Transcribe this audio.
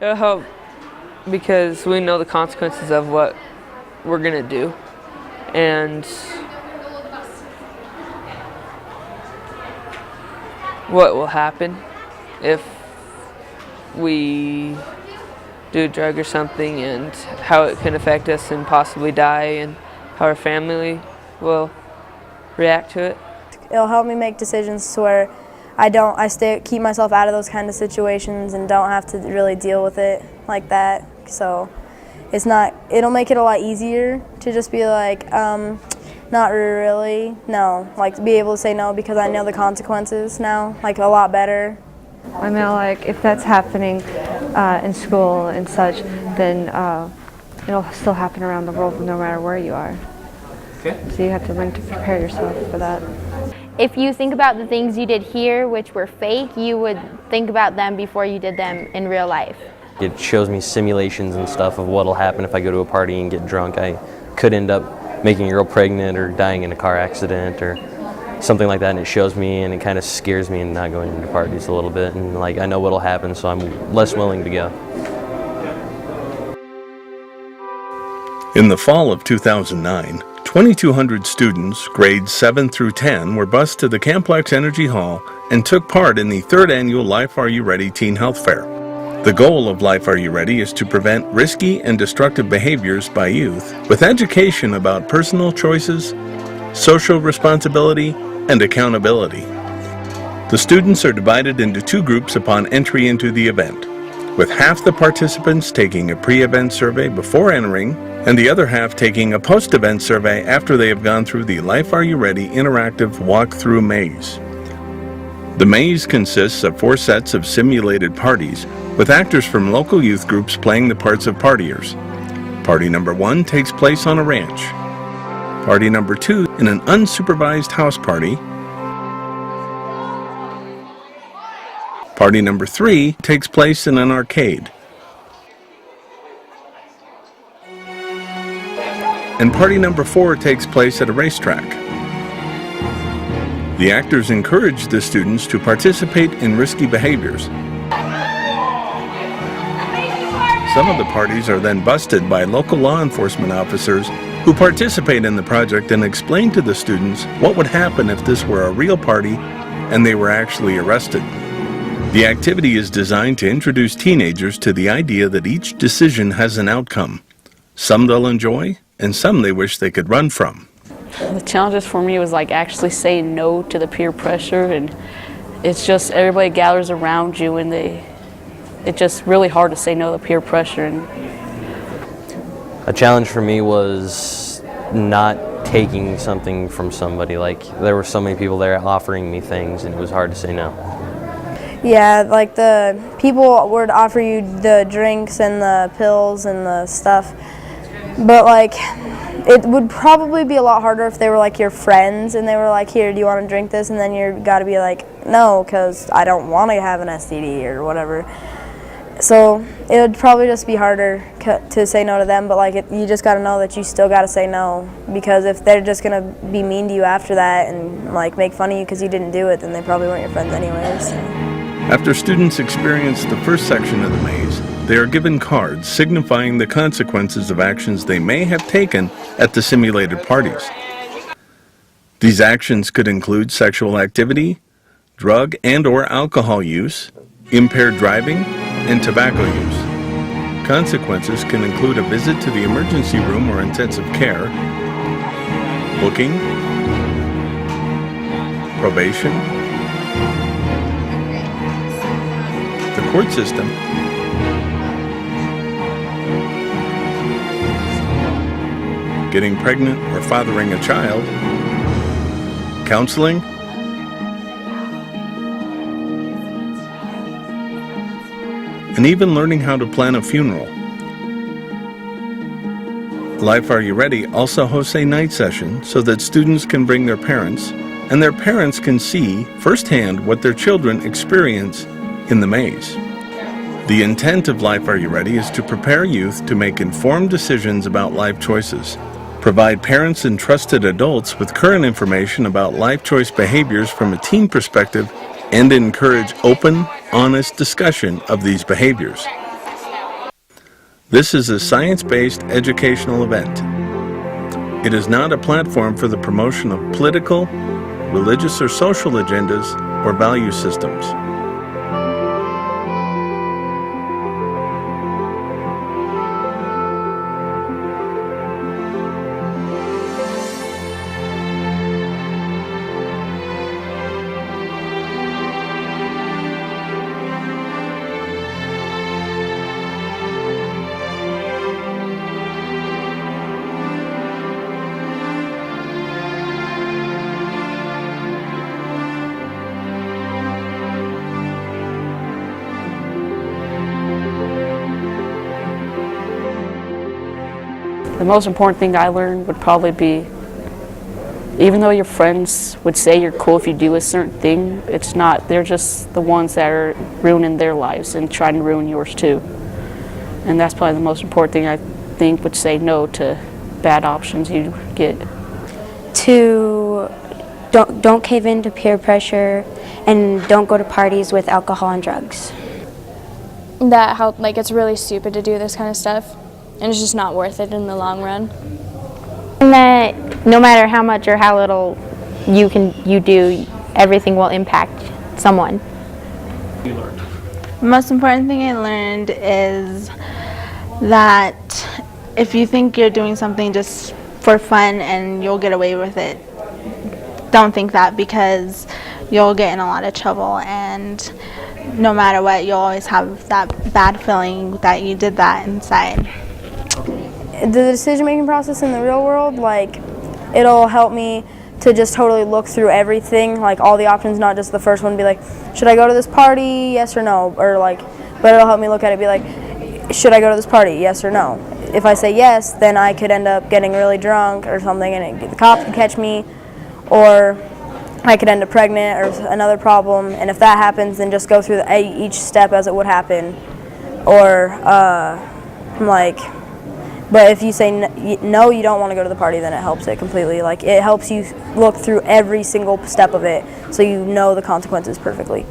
It'll help because we know the consequences of what we're gonna do, and what will happen if we do a drug or something, and how it can affect us and possibly die, and how our family will react to it. It'll help me make decisions to where keep myself out of those kind of situations and don't have to really deal with it like that. So it'll make it a lot easier to just be like, not really, no. Like to be able to say no because I know the consequences now, like a lot better. I mean, like if that's happening in school and such, then it'll still happen around the world no matter where you are. Okay. So you have to learn to prepare yourself for that. If you think about the things you did here, which were fake, you would think about them before you did them in real life. It shows me simulations and stuff of what'll happen if I go to a party and get drunk. I could end up making a girl pregnant or dying in a car accident or something like that, and it shows me, and it kind of scares me in not going to parties a little bit, and like I know what'll happen, so I'm less willing to go. In the fall of 2009, 2,200 students, grades 7 through 10, were bused to the Camplex Energy Hall and took part in the 3rd annual Life Are You Ready Teen Health Fair. The goal of Life Are You Ready is to prevent risky and destructive behaviors by youth with education about personal choices, social responsibility, and accountability. The students are divided into 2 groups upon entry into the event, with half the participants taking a pre-event survey before entering, and the other half taking a post-event survey after they have gone through the Life Are You Ready interactive walk-through maze. The maze consists of 4 sets of simulated parties, with actors from local youth groups playing the parts of partiers. Party number 1 takes place on a ranch. Party number 2 in an unsupervised house party. Party number 3 takes place in an arcade. And party number 4 takes place at a racetrack. The actors encourage the students to participate in risky behaviors. Some of the parties are then busted by local law enforcement officers who participate in the project and explain to the students what would happen if this were a real party and they were actually arrested. The activity is designed to introduce teenagers to the idea that each decision has an outcome. Some they'll enjoy, and some they wish they could run from. The challenges for me was like actually saying no to the peer pressure, and it's just everybody gathers around you, and it's just really hard to say no to peer pressure. And a challenge for me was not taking something from somebody. Like there were so many people there offering me things, and it was hard to say no. Yeah, like the people would offer you the drinks and the pills and the stuff, but like it would probably be a lot harder if they were like your friends and they were like, here, do you want to drink this? And then you got to be like, no, because I don't want to have an STD or whatever. So it would probably just be harder to say no to them, but like you just got to know that you still got to say no, because if they're just going to be mean to you after that and like make fun of you because you didn't do it, then they probably weren't your friends anyways. So. After students experience the first section of the maze, they are given cards signifying the consequences of actions they may have taken at the simulated parties. These actions could include sexual activity, drug and/or alcohol use, impaired driving, and tobacco use. Consequences can include a visit to the emergency room or intensive care, booking, probation, the court system, getting pregnant or fathering a child, counseling, and even learning how to plan a funeral. Life Are You Ready also hosts a night session so that students can bring their parents, and their parents can see firsthand what their children experience in the maze. The intent of Life Are You Ready is to prepare youth to make informed decisions about life choices, provide parents and trusted adults with current information about life choice behaviors from a teen perspective, and encourage open, honest discussion of these behaviors. This is a science-based educational event. It is not a platform for the promotion of political, religious, or social agendas or value systems. The most important thing I learned would probably be, even though your friends would say you're cool if you do a certain thing, it's not. They're just the ones that are ruining their lives and trying to ruin yours too. And that's probably the most important thing I think, would say no to bad options you get. To don't cave into peer pressure, and don't go to parties with alcohol and drugs. That help, like, it's really stupid to do this kind of stuff, and it's just not worth it in the long run. And that no matter how much or how little you do, everything will impact someone. The most important thing I learned is that if you think you're doing something just for fun and you'll get away with it, don't think that, because you'll get in a lot of trouble, and no matter what, you'll always have that bad feeling that you did that inside. The decision-making process in the real world, like, it'll help me to just totally look through everything, like all the options, not just the first one, be like, should I go to this party, yes or no, or like, but it'll help me look at it, be like, should I go to this party, yes or no. If I say yes, then I could end up getting really drunk or something, and the cops could catch me, or I could end up pregnant or another problem, and if that happens, then just go through each step as it would happen, or like, but if you say no, you don't want to go to the party, then it helps it completely. Like, it helps you look through every single step of it so you know the consequences perfectly.